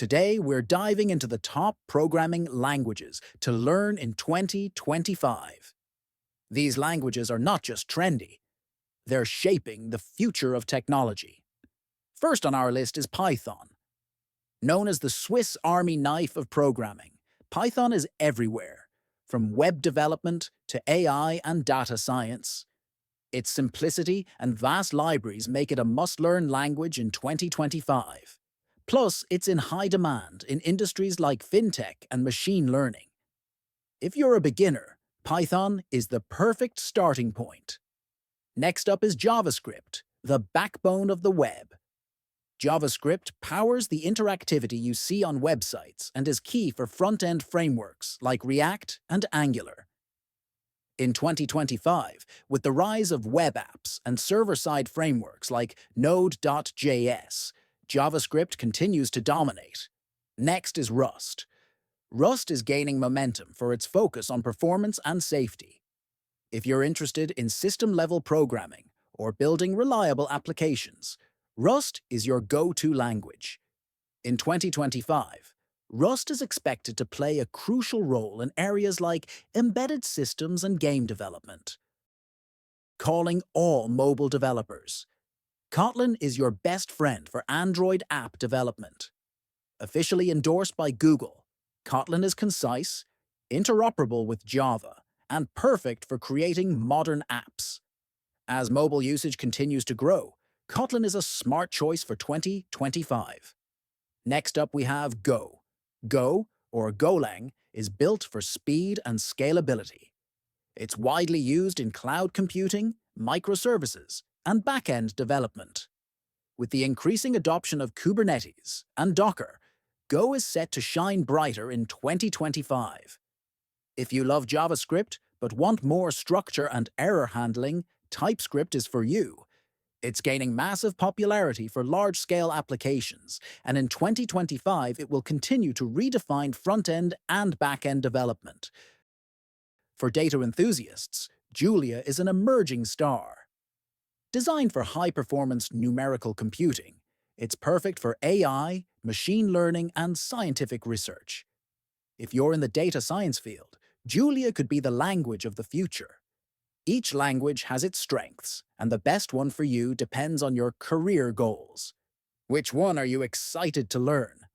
Today, we're diving into the top programming languages to learn in 2025. These languages are not just trendy, they're shaping the future of technology. First on our list is Python. Known as the Swiss Army knife of programming, Python is everywhere, from web development to AI and data science. Its simplicity and vast libraries make it a must-learn language in 2025. Plus, it's in high demand in industries like fintech and machine learning. If you're a beginner, Python is the perfect starting point. Next up is JavaScript, the backbone of the web. JavaScript powers the interactivity you see on websites and is key for front-end frameworks like React and Angular. In 2025, with the rise of web apps and server-side frameworks like Node.js, JavaScript continues to dominate. Next is Rust. Rust is gaining momentum for its focus on performance and safety. If you're interested in system-level programming or building reliable applications, Rust is your go-to language. In 2025, Rust is expected to play a crucial role in areas like embedded systems and game development. Calling all mobile developers. Kotlin is your best friend for Android app development. Officially endorsed by Google, Kotlin is concise, interoperable with Java, and perfect for creating modern apps. As mobile usage continues to grow, Kotlin is a smart choice for 2025. Next up we have Go. Go, or Golang, is built for speed and scalability. It's widely used in cloud computing, microservices, and back-end development. With the increasing adoption of Kubernetes and Docker, Go is set to shine brighter in 2025. If you love JavaScript but want more structure and error handling, TypeScript is for you. It's gaining massive popularity for large-scale applications, and in 2025 it will continue to redefine front-end and back-end development. For data enthusiasts, Julia is an emerging star. Designed for high-performance numerical computing, it's perfect for AI, machine learning, and scientific research. If you're in the data science field, Julia could be the language of the future. Each language has its strengths, and the best one for you depends on your career goals. Which one are you excited to learn?